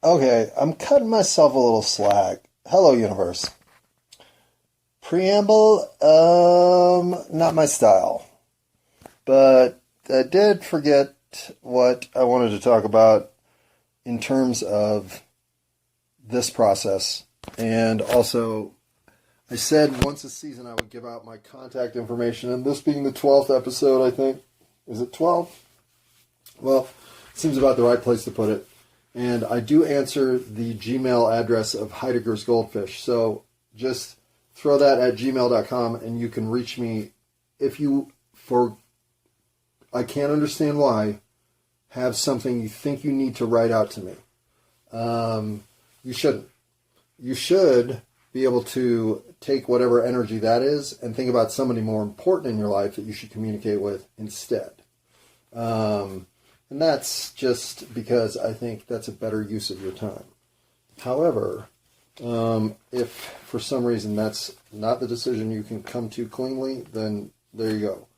Okay, I'm cutting myself a little slack. Hello, universe. Preamble, not my style. But I did forget what I wanted to talk about in terms of this process. And also, I said once a season I would give out my contact information, and this being the 12th episode, I think. Is it 12? Well, it seems about the right place to put it. And I do answer the Gmail address of Heidegger's Goldfish. So just throw that at gmail.com and you can reach me if you, for I can't understand why, have something you think you need to write out to me. You shouldn't. You should be able to take whatever energy that is and think about somebody more important in your life that you should communicate with instead. And that's just because I think that's a better use of your time. However, if for some reason that's not the decision you can come to cleanly, then there you go.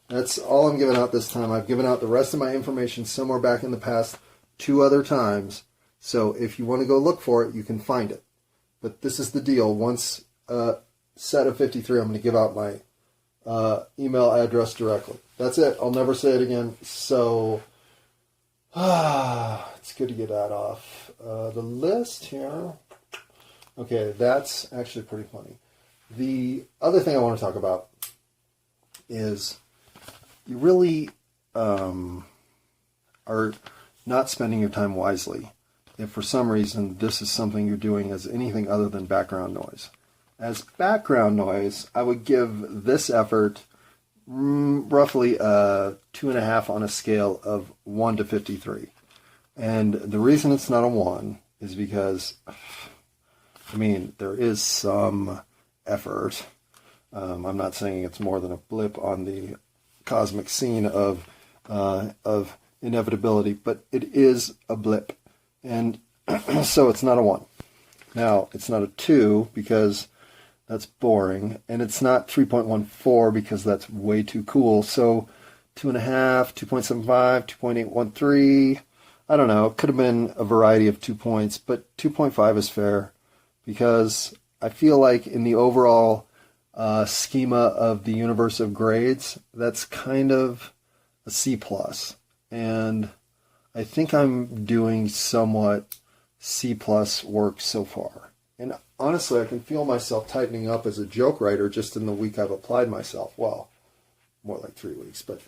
That's all I'm giving out this time. I've given out the rest of my information somewhere back in the past 2 other times. So if you want to go look for it, you can find it. But this is the deal. Once set of 53, I'm going to give out my email address directly. That's it. I'll never say it again. So it's good to get that off the list here. Okay, that's actually pretty funny. The other thing I want to talk about is you really are not spending your time wisely if for some reason this is something you're doing as anything other than background noise. As background noise, I would give this effort roughly a 2.5 on a scale of 1 to 53. And the reason it's not a 1 is because, there is some effort. I'm not saying it's more than a blip on the cosmic scene of inevitability, but it is a blip. And so it's not a 1. Now, it's not a 2 because that's boring. And it's not 3.14 because that's way too cool. So 2.5, 2.75, 2.813. I don't know. It could have been a variety of 2 points, but 2.5 is fair because I feel like in the overall schema of the universe of grades, that's kind of a C+. And I think I'm doing somewhat C+ work so far. And honestly, I can feel myself tightening up as a joke writer just in the week I've applied myself. Well, more like 3 weeks, but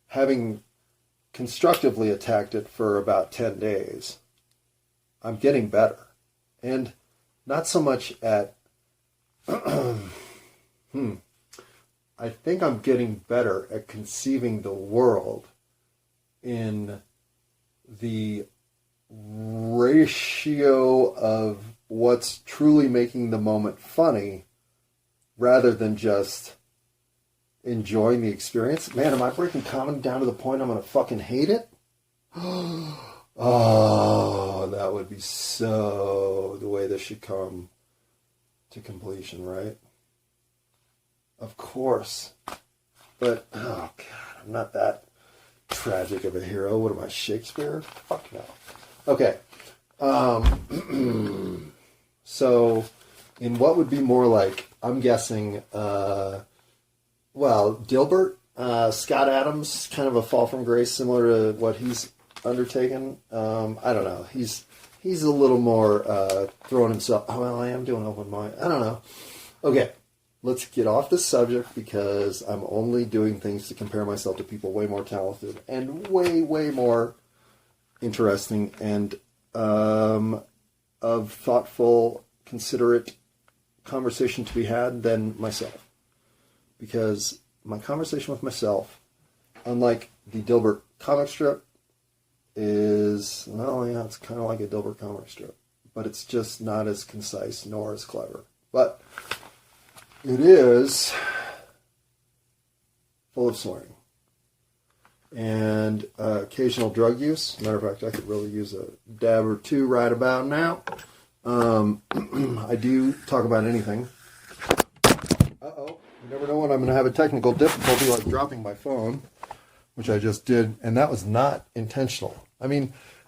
having constructively attacked it for about 10 days, I'm getting better. And not so much at, I think I'm getting better at conceiving the world in the ratio of what's truly making the moment funny rather than just enjoying the experience. Man, am I breaking comedy down to the point I'm going to fucking hate it? Oh, that would be so the way this should come to completion, right? Of course. But, oh God, I'm not that tragic of a hero. What am I, Shakespeare? Fuck no. Okay. So, in what would be more like, I'm guessing, Dilbert, Scott Adams, kind of a fall from grace, similar to what he's undertaken. I don't know. He's a little more throwing himself. Oh, well, I am doing open mind. I don't know. Okay. Let's get off this subject because I'm only doing things to compare myself to people way more talented and way, way more interesting and of thoughtful, considerate conversation to be had than myself. Because my conversation with myself, unlike the Dilbert comic strip, is, it's kind of like a Dilbert comic strip, but it's just not as concise nor as clever. But it is full of swearing and occasional drug use. Matter of fact, I could really use a dab or two right about now. I do talk about anything. Uh-oh. You never know when I'm going to have a technical difficulty like dropping my phone, which I just did, and that was not intentional.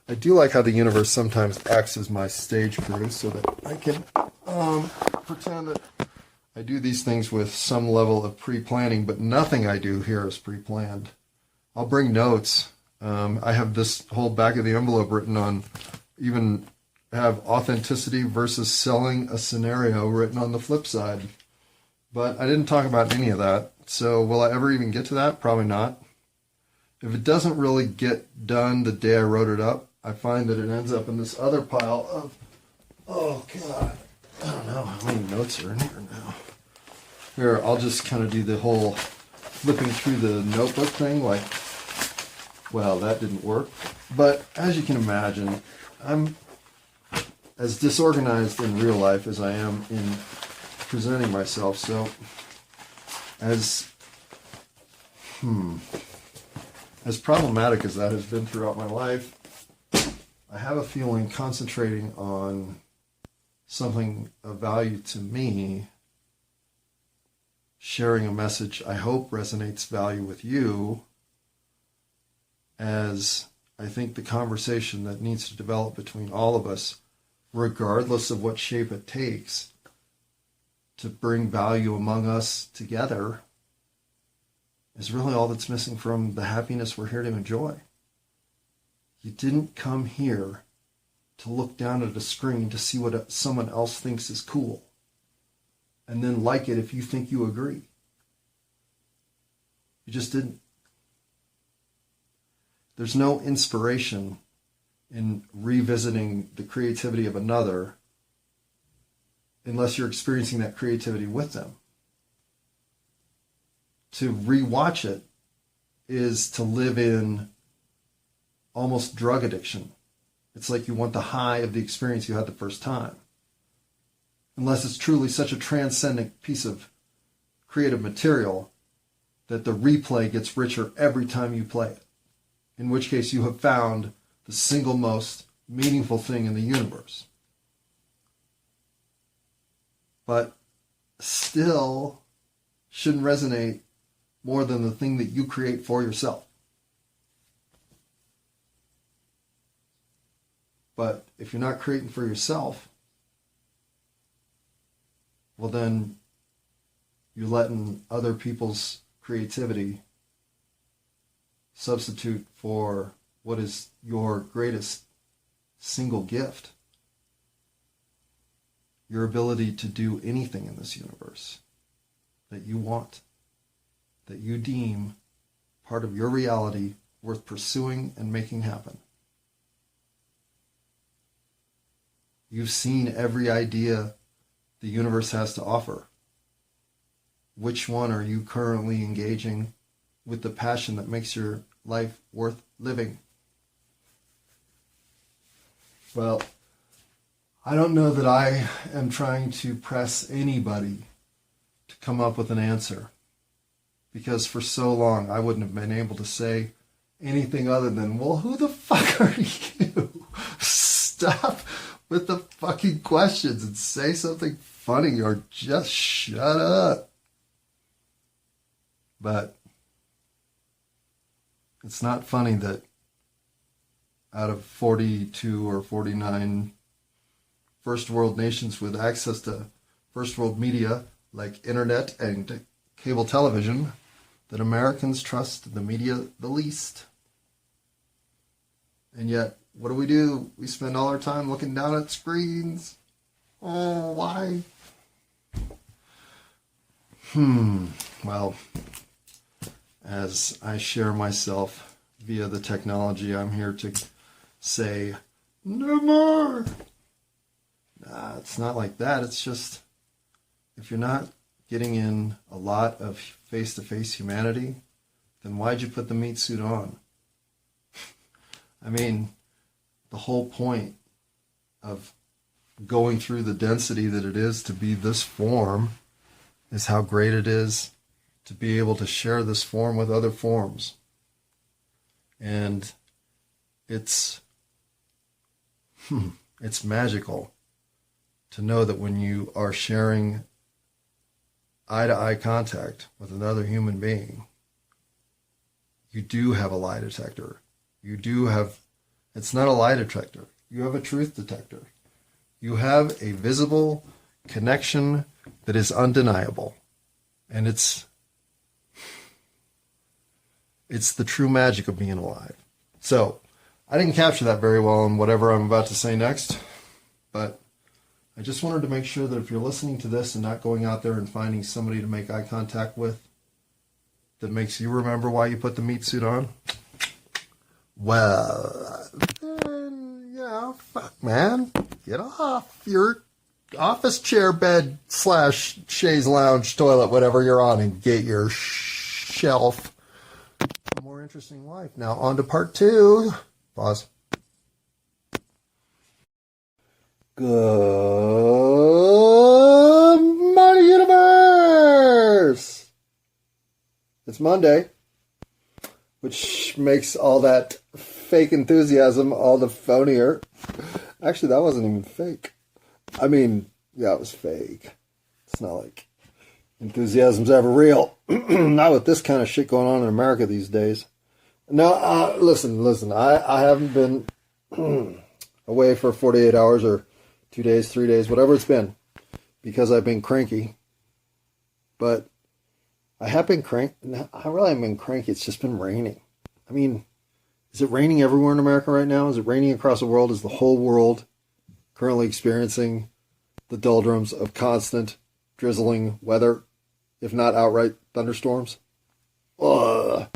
I do like how the universe sometimes acts as my stage crew so that I can pretend that I do these things with some level of pre-planning, but nothing I do here is pre-planned. I'll bring notes. I have this whole back of the envelope written on, even have authenticity versus selling a scenario written on the flip side. But I didn't talk about any of that. So will I ever even get to that? Probably not. If it doesn't really get done the day I wrote it up, I find that it ends up in this other pile of, oh God, I don't know how many notes are in here now. Here, I'll just kind of do the whole flipping through the notebook thing, like, well, that didn't work. But as you can imagine, I'm as disorganized in real life as I am in presenting myself. So as problematic as that has been throughout my life, I have a feeling concentrating on something of value to me, sharing a message I hope resonates value with you, as I think the conversation that needs to develop between all of us, regardless of what shape it takes, to bring value among us together, is really all that's missing from the happiness we're here to enjoy. You didn't come here to look down at a screen to see what someone else thinks is cool, and then like it if you think you agree. You just didn't. There's no inspiration in revisiting the creativity of another unless you're experiencing that creativity with them. To rewatch it is to live in almost drug addiction. It's like you want the high of the experience you had the first time. Unless it's truly such a transcendent piece of creative material that the replay gets richer every time you play it. In which case you have found the single most meaningful thing in the universe. But still shouldn't resonate more than the thing that you create for yourself. But if you're not creating for yourself, well then you're letting other people's creativity substitute for what is your greatest single gift. Your ability to do anything in this universe that you want, that you deem part of your reality worth pursuing and making happen. You've seen every idea the universe has to offer. Which one are you currently engaging with the passion that makes your life worth living? Well, I don't know that I am trying to press anybody to come up with an answer, because for so long I wouldn't have been able to say anything other than, well, who the fuck are you? Stop with the fucking questions and say something funny or just shut up. But it's not funny that out of 42 or 49 first world nations with access to first world media like internet and cable television, that Americans trust the media the least. And yet, what do? We spend all our time looking down at screens. Oh, why? Well, as I share myself via the technology, I'm here to say, no more. Nah, it's not like that. It's just, if you're not getting in a lot of face-to-face humanity, then why'd you put the meat suit on? I mean, the whole point of going through the density that it is to be this form is how great it is to be able to share this form with other forms. And it's magical to know that when you are sharing eye-to-eye contact with another human being, you do have a lie detector. You do have It's not a lie detector. You have a truth detector. You have a visible connection that is undeniable. And it's the true magic of being alive. So, I didn't capture that very well in whatever I'm about to say next, but I just wanted to make sure that if you're listening to this and not going out there and finding somebody to make eye contact with that makes you remember why you put the meat suit on, well, then, fuck, man. Get off your office chair, bed / chaise lounge, toilet, whatever you're on, and get your shelf. A more interesting life. Now, on to part 2. Pause. Good morning, universe! It's Monday, which makes all that fake enthusiasm all the phonier. Actually, that wasn't even fake. I mean, yeah, it was fake. It's not like enthusiasm's ever real. Not with this kind of shit going on in America these days. No, listen. I haven't been away for 48 hours or 2 days, 3 days, whatever it's been, because I've been cranky. But I have been cranky. I really haven't been cranky. It's just been raining. I mean, is it raining everywhere in America right now? Is it raining across the world? Is the whole world currently experiencing the doldrums of constant drizzling weather, if not outright thunderstorms? Ugh.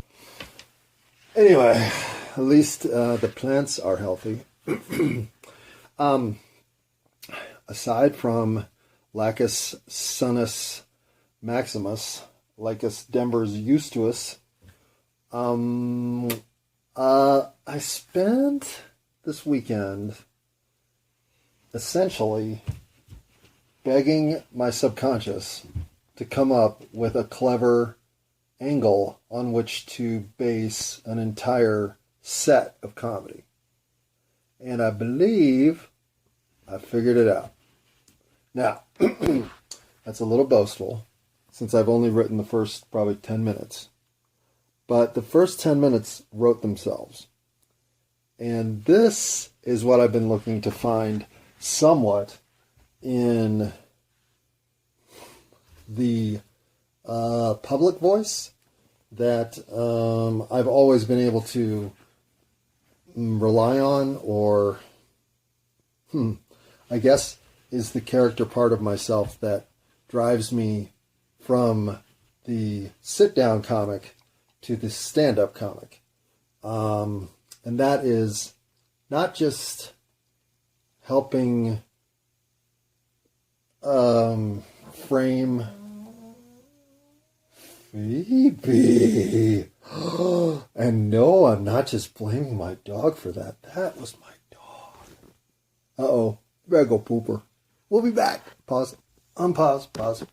Anyway, at least the plants are healthy. Aside from Lacus Sunus Maximus, Lacus Denver's used to us, I spent this weekend essentially begging my subconscious to come up with a clever angle on which to base an entire set of comedy. And I believe I figured it out. Now, that's a little boastful, since I've only written the first probably 10 minutes. But the first 10 minutes wrote themselves. And this is what I've been looking to find somewhat in the public voice that I've always been able to rely on, or I guess is the character part of myself that drives me from the sit-down comic to the stand-up comic. And that is not just helping frame Phoebe. And no, I'm not just blaming my dog for that. That was my dog. Uh-oh. Better go pooper. We'll be back. Pause. Unpause. Pause.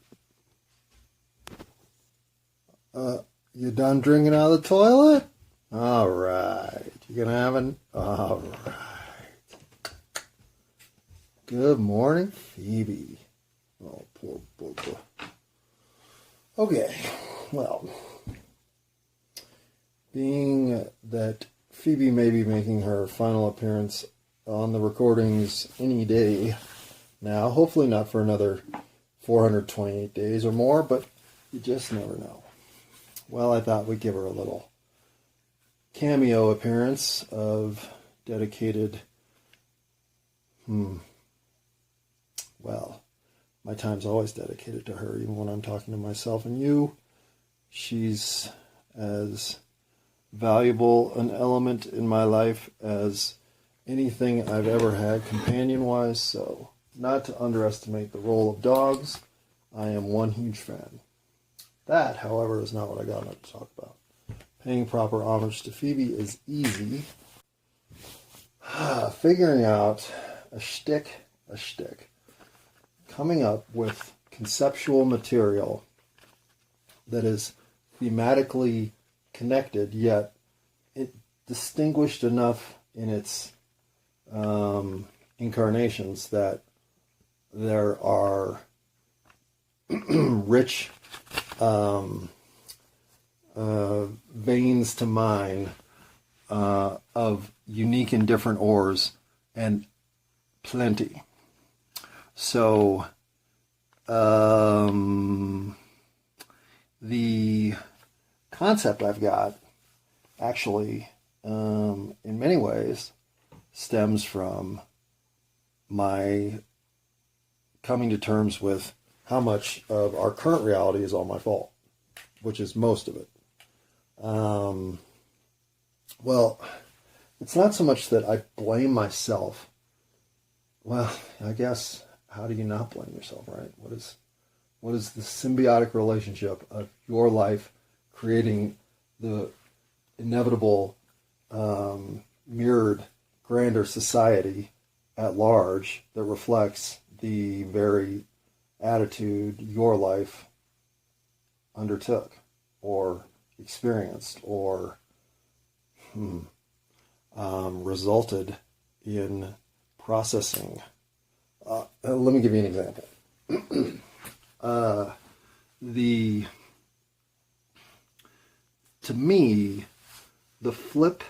You done drinking out of the toilet? All right. You gonna have an... All right. Good morning, Phoebe. Oh, poor booger. Okay. Well, being that Phoebe may be making her final appearance on the recordings any day now, hopefully not for another 428 days or more, but you just never know. Well, I thought we'd give her a little cameo appearance of dedicated, well, my time's always dedicated to her, even when I'm talking to myself and you. She's as valuable an element in my life as anything I've ever had companion-wise, so not to underestimate the role of dogs, I am one huge fan. That, however, is not what I got to talk about. Paying proper homage to Phoebe is easy. Figuring out a shtick. Coming up with conceptual material that is thematically connected, yet it distinguished enough in its incarnations that there are rich veins to mine of unique and different ores, and plenty. So the concept I've got actually, in many ways, stems from my coming to terms with how much of our current reality is all my fault, which is most of it. Well, it's not so much that I blame myself. Well, I guess, how do you not blame yourself, right? What is the symbiotic relationship of your life creating the inevitable mirrored grander society at large that reflects the very attitude your life undertook or experienced or resulted in processing. Let me give you an example. To me, the flip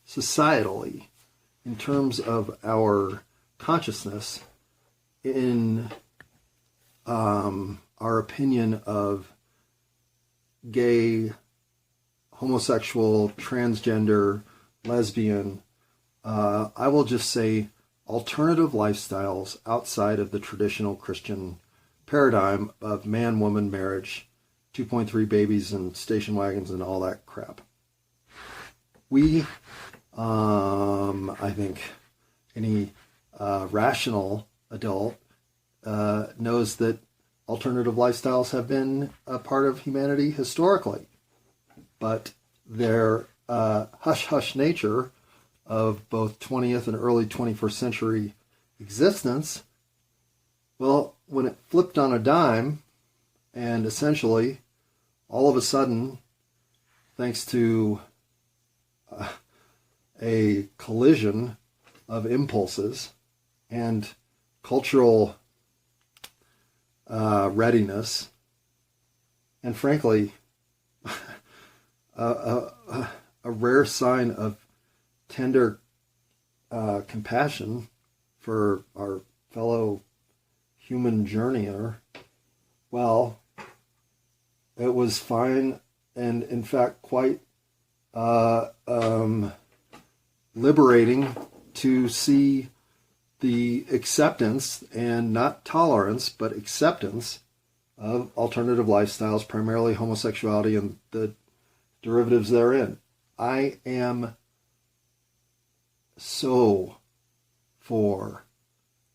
societally in terms of our consciousness in our opinion of gay, homosexual, transgender, lesbian, I will just say alternative lifestyles outside of the traditional Christian paradigm of man-woman marriage, 2.3 babies and station wagons and all that crap. We, I think any rational adult knows that alternative lifestyles have been a part of humanity historically, but their hush-hush nature of both 20th and early 21st century existence, well, when it flipped on a dime, and essentially, all of a sudden, thanks to a collision of impulses and cultural readiness, and frankly, a rare sign of tender compassion for our fellow human journeyer, well, it was fine and in fact quite liberating to see the acceptance, and not tolerance, but acceptance of alternative lifestyles, primarily homosexuality and the derivatives therein. I am so for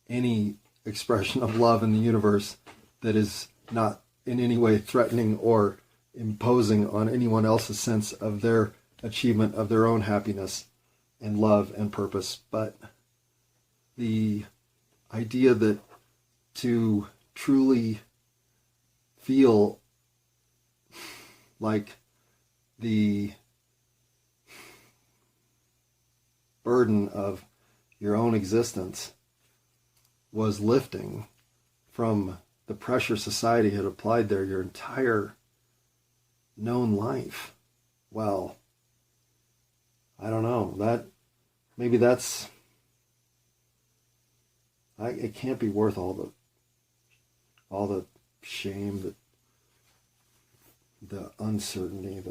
any expression of love in the universe that is not in any way threatening or imposing on anyone else's sense of their achievement of their own happiness and love and purpose. But the idea that to truly feel like the burden of your own existence was lifting from the pressure society had applied there your entire known life. Well, I don't know. Maybe that's it can't be worth all the shame, the uncertainty,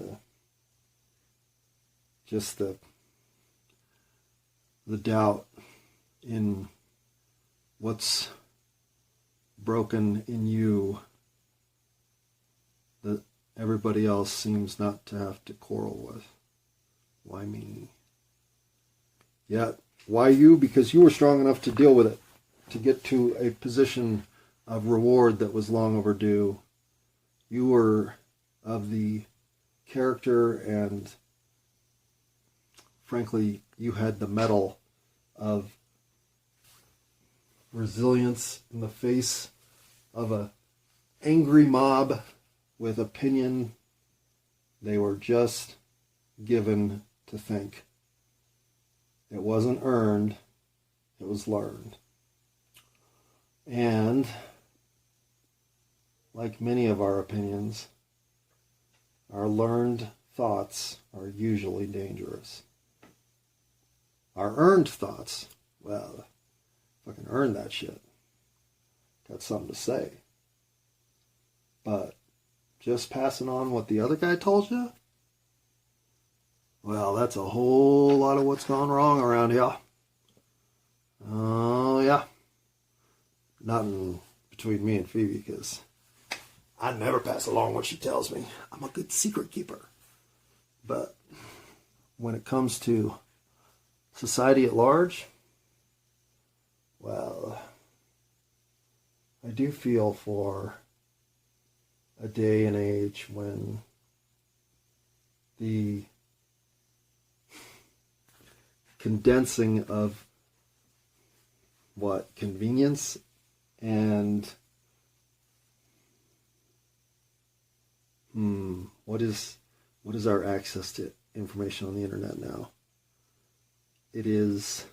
the doubt in what's broken in you that everybody else seems not to have to quarrel with. Why me? Yet, why you? Because you were strong enough to deal with it, to get to a position of reward that was long overdue. You were of the character and, frankly, you had the mettle of resilience in the face of an angry mob with opinion they were just given to think. It wasn't earned, it was learned. And, like many of our opinions, our learned thoughts are usually dangerous. Our earned thoughts, well, fucking earn that shit. Got something to say. But just passing on what the other guy told you, well, that's a whole lot of what's gone wrong around here. Oh, yeah. Nothing between me and Phoebe, because I never pass along what she tells me. I'm a good secret keeper. But when it comes to society at large, well, I do feel for a day and age when the condensing of convenience and what is our access to information on the internet now? It is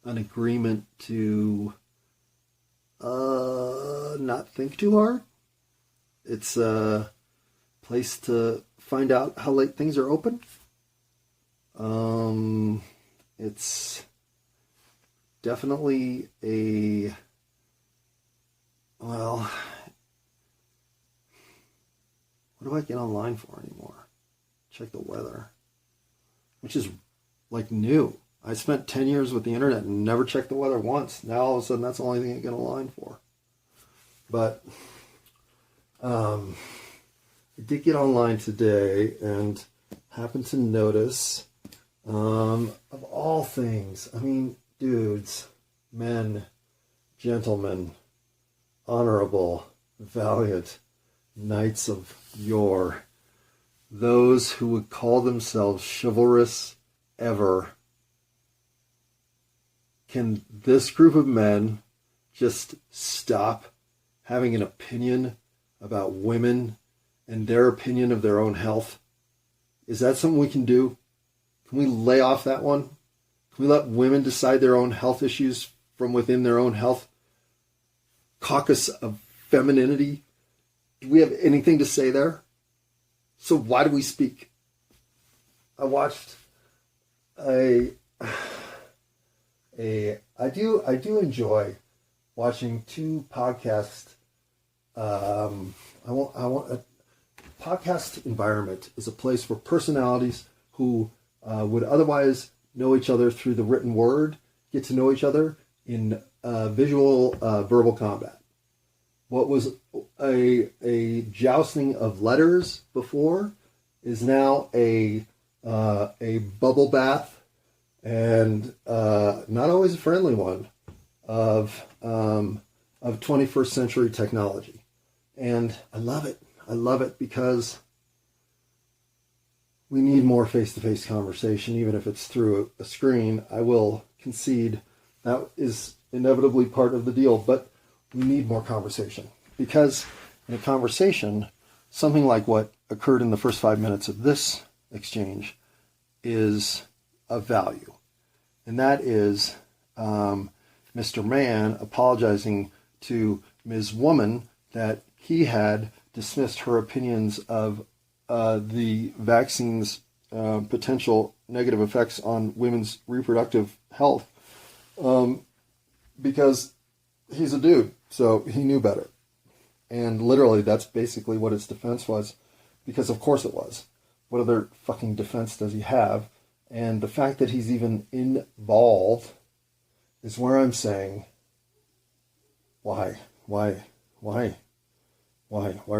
an agreement to not think too hard. It's a place to find out how late things are open. It's definitely what do I get online for anymore? Check the weather, which is like new. I spent 10 years with the internet and never checked the weather once. Now all of a sudden that's the only thing I get online for. But I did get online today and happened to notice, of all things, I mean, dudes, men, gentlemen, honorable, valiant knights of yore, those who would call themselves chivalrous ever, can this group of men just stop having an opinion about women and their opinion of their own health? Is that something we can do? Can we lay off that one? Can we let women decide their own health issues from within their own health caucus of femininity? Do we have anything to say there? So why do we speak? I watched I do enjoy watching two podcasts. I want a podcast environment is a place where personalities who would otherwise know each other through the written word get to know each other in visual verbal combat. What was a jousting of letters before is now a bubble bath, and not always a friendly one, of 21st century technology. And I love it. I love it because we need more face-to-face conversation, even if it's through a screen. I will concede that is inevitably part of the deal, but we need more conversation, because in a conversation, something like what occurred in the first 5 minutes of this exchange is of value. And that is Mr. Man apologizing to Ms. Woman that he had dismissed her opinions of the vaccine's potential negative effects on women's reproductive health, because he's a dude, so he knew better. And literally, that's basically what his defense was, because of course it was. What other fucking defense does he have? And the fact that he's even involved is where I'm saying, why are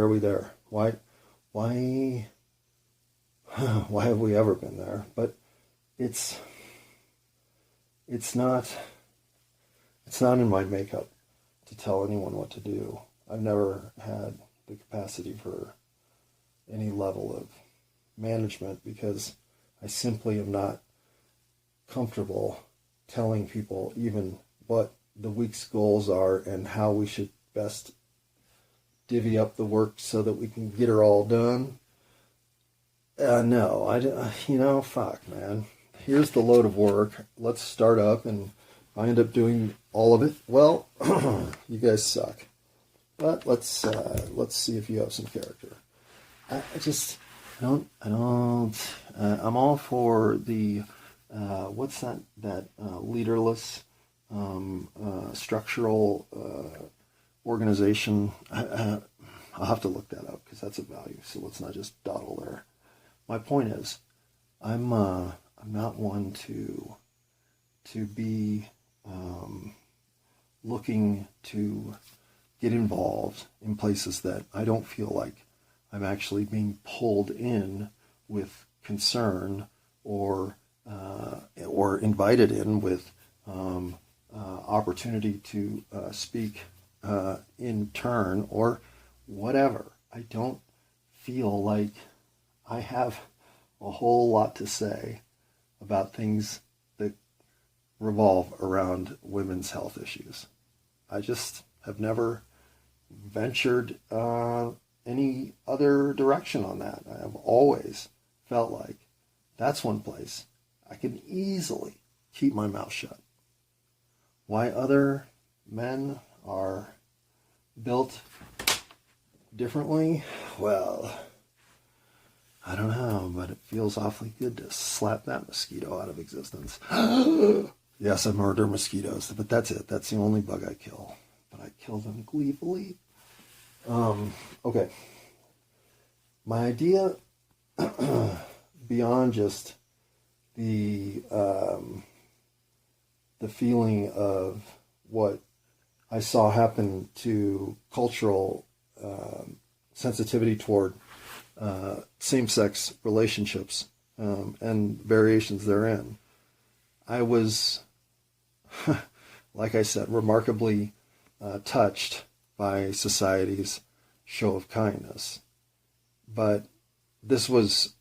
we there? Why have we ever been there? But it's not in my makeup to tell anyone what to do. I've never had the capacity for any level of management, because I simply am not comfortable telling people even what the week's goals are and how we should best divvy up the work so that we can get her all done. No, fuck, man. Here's the load of work. Let's start up, and if I end up doing all of it, well, you guys suck. But let's see if you have some character. I'm all for the what's that leaderless structural organization. I'll have to look that up because that's a value. So let's not just dawdle there. My point is, I'm not one to be looking to get involved in places that I don't feel like I'm actually being pulled in with concern or invited in with opportunity to speak in turn or whatever. I don't feel like I have a whole lot to say about things that revolve around women's health issues. I just have never ventured any other direction on that. I have always felt like that's one place I can easily keep my mouth shut. Why other men are built differently? Well, I don't know, but it feels awfully good to slap that mosquito out of existence. Yes, I murder mosquitoes, but that's it. That's the only bug I kill. But I kill them gleefully. Okay. My idea, beyond just the feeling of what I saw happen to cultural sensitivity toward same-sex relationships and variations therein, I was, like I said, remarkably touched by society's show of kindness. But this was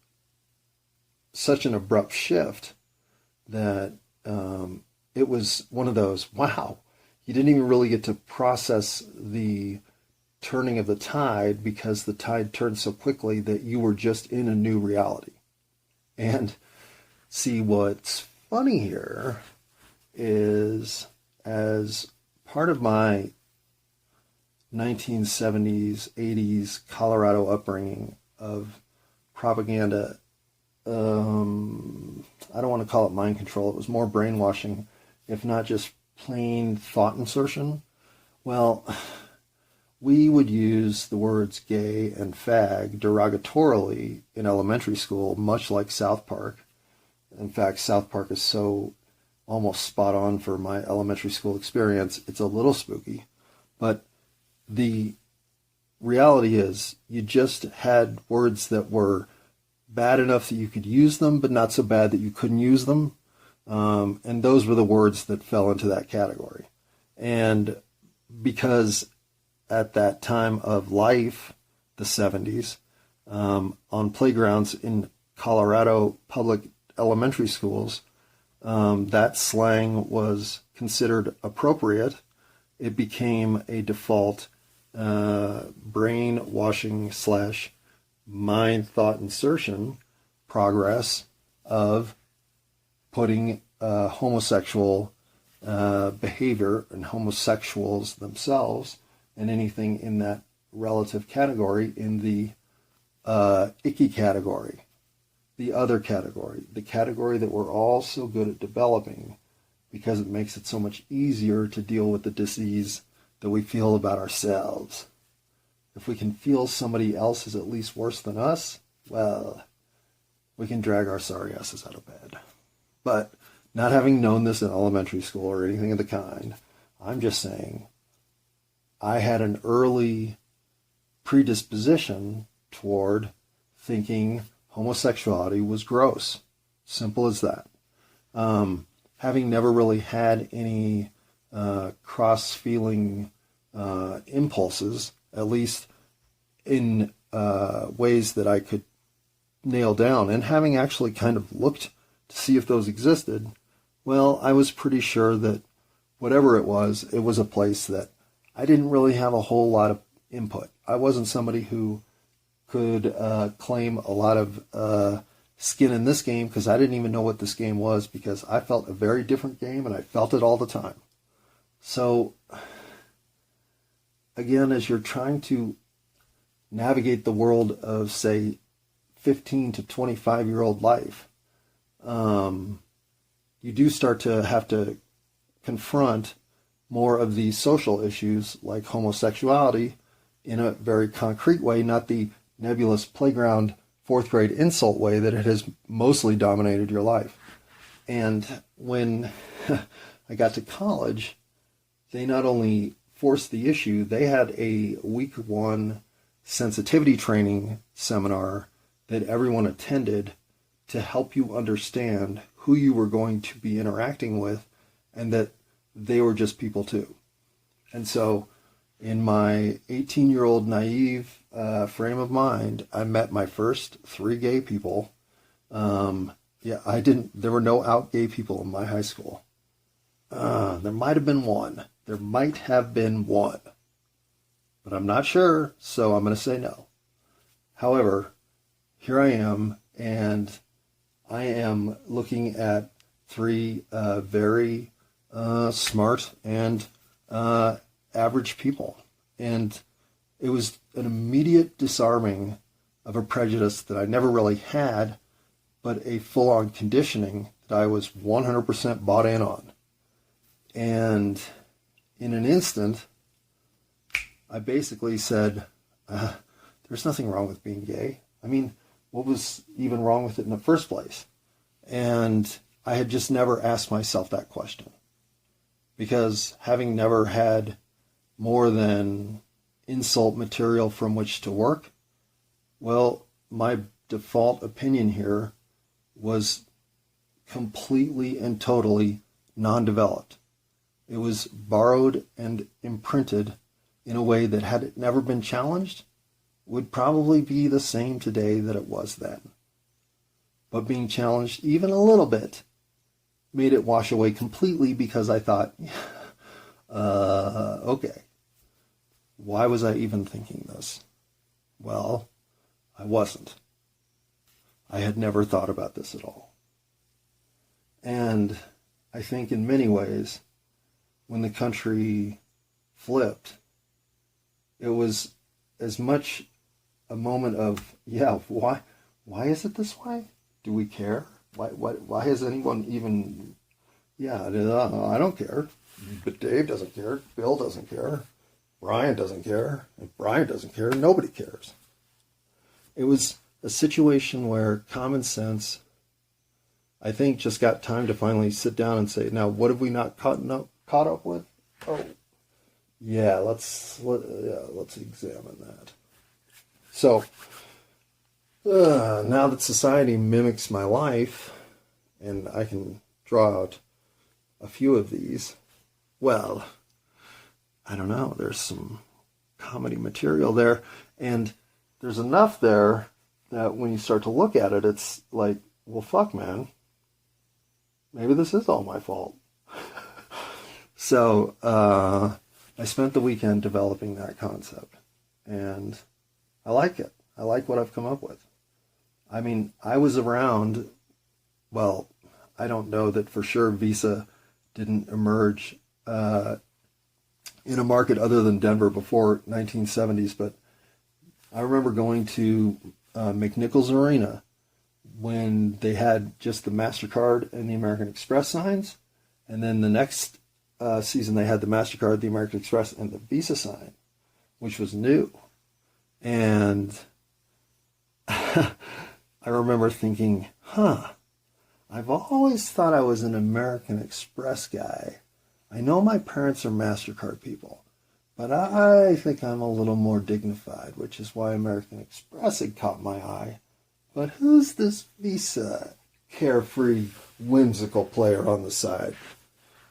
such an abrupt shift that it was one of those, wow, you didn't even really get to process the turning of the tide because the tide turned so quickly that you were just in a new reality. And see, what's funny here is, as part of my 1970s, 80s Colorado upbringing of propaganda, I don't want to call it mind control, it was more brainwashing, if not just plain thought insertion. Well, we would use the words gay and fag derogatorily in elementary school, much like South Park. In fact, South Park is so almost spot on for my elementary school experience, it's a little spooky. But the reality is, you just had words that were bad enough that you could use them, but not so bad that you couldn't use them. And those were the words that fell into that category. And because at that time of life, the 70s, on playgrounds in Colorado public elementary schools, that slang was considered appropriate. It became a default brainwashing / mind thought insertion progress of putting homosexual behavior and homosexuals themselves and anything in that relative category in the icky category, the other category, the category that we're all so good at developing because it makes it so much easier to deal with the disease that we feel about ourselves. If we can feel somebody else is at least worse than us, well, we can drag our sorry asses out of bed. But not having known this in elementary school or anything of the kind, I'm just saying I had an early predisposition toward thinking homosexuality was gross. Simple as that. Having never really had any cross-feeling impulses, at least in ways that I could nail down, and having actually kind of looked to see if those existed, well, I was pretty sure that whatever it was a place that I didn't really have a whole lot of input. I wasn't somebody who could claim a lot of skin in this game because I didn't even know what this game was, because I felt a very different game and I felt it all the time. So, again, as you're trying to navigate the world of, say, 15 to 25-year-old life, you do start to have to confront more of these social issues like homosexuality in a very concrete way, not the nebulous playground fourth grade insult way that it has mostly dominated your life. And when I got to college, they not only forced the issue, they had a week one sensitivity training seminar that everyone attended to help you understand who you were going to be interacting with and that they were just people too. And so in my 18-year-old naive frame of mind, I met my first 3 gay people. There were no out gay people in my high school. There might have been one. There might have been one. But I'm not sure, so I'm going to say no. However, here I am, and I am looking at 3 very smart and average people. And it was an immediate disarming of a prejudice that I never really had, but a full-on conditioning that I was 100% bought in on. And in an instant, I basically said, there's nothing wrong with being gay. I mean, what was even wrong with it in the first place? And I had just never asked myself that question. Because having never had more than insult material from which to work, well, my default opinion here was completely and totally non-developed. It was borrowed and imprinted in a way that, had it never been challenged, would probably be the same today that it was then. But being challenged even a little bit made it wash away completely, because I thought, okay, why was I even thinking this? Well, I wasn't. I had never thought about this at all. And I think in many ways, when the country flipped, it was as much a moment of, why is it this way? Do we care? Why has anyone even, I don't care. But Dave doesn't care. Bill doesn't care. Brian doesn't care. If Brian doesn't care, nobody cares. It was a situation where common sense, I think, just got time to finally sit down and say, now, what have we not caught up with? Oh, yeah, let's examine that. So, now that society mimics my life, and I can draw out a few of these, well, I don't know, there's some comedy material there, and there's enough there that when you start to look at it, it's like, well, fuck, man, maybe this is all my fault. So, I spent the weekend developing that concept, and I like it. I like what I've come up with. I mean, I was around, well, I don't know that for sure Visa didn't emerge in a market other than Denver before 1970s, but I remember going to McNichols Arena when they had just the MasterCard and the American Express signs, and then the next season they had the MasterCard, the American Express, and the Visa sign, which was new. And I remember thinking, I've always thought I was an American Express guy. I know my parents are MasterCard people, but I think I'm a little more dignified, which is why American Express had caught my eye. But who's this Visa carefree, whimsical player on the side?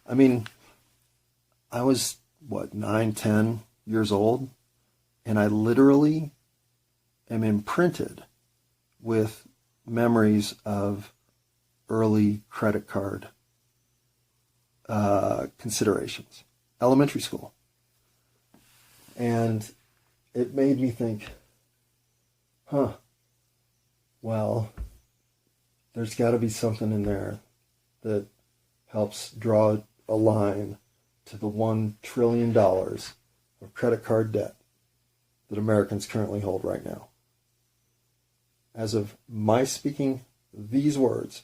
I mean, I was, 9, 10 years old, and I literally am imprinted with memories of early credit card considerations, elementary school. And it made me think, well, there's got to be something in there that helps draw a line to the $1 trillion of credit card debt that Americans currently hold right now. As of my speaking these words,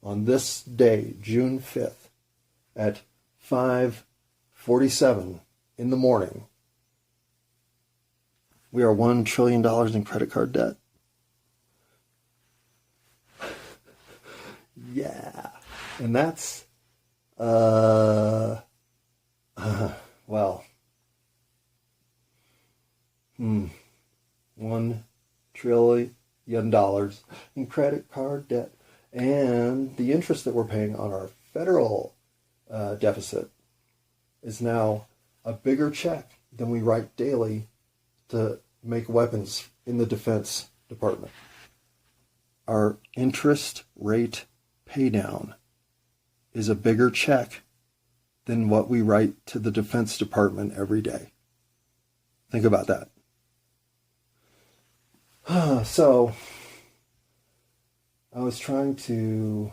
on this day, June 5th, at 5:47 in the morning, we are $1 trillion in credit card debt. Yeah. And that's, well, $1 trillion in credit card debt. And the interest that we're paying on our federal deficit is now a bigger check than we write daily to make weapons in the Defense Department. Our interest rate paydown is a bigger check than what we write to the Defense Department every day. Think about that. So, I was trying to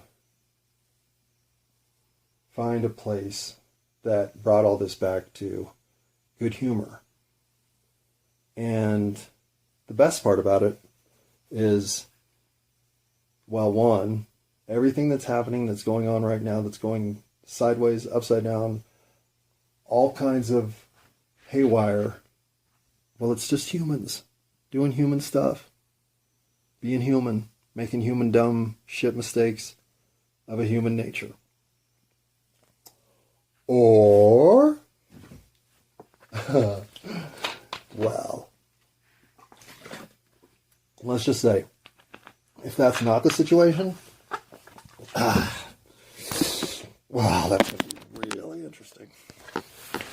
find a place that brought all this back to good humor. And the best part about it is, well, one, everything that's happening, that's going on right now, that's going sideways, upside down, all kinds of haywire, well, it's just humans doing human stuff, being human, making human dumb shit mistakes of a human nature. Or, well, let's just say, if that's not the situation, wow, that's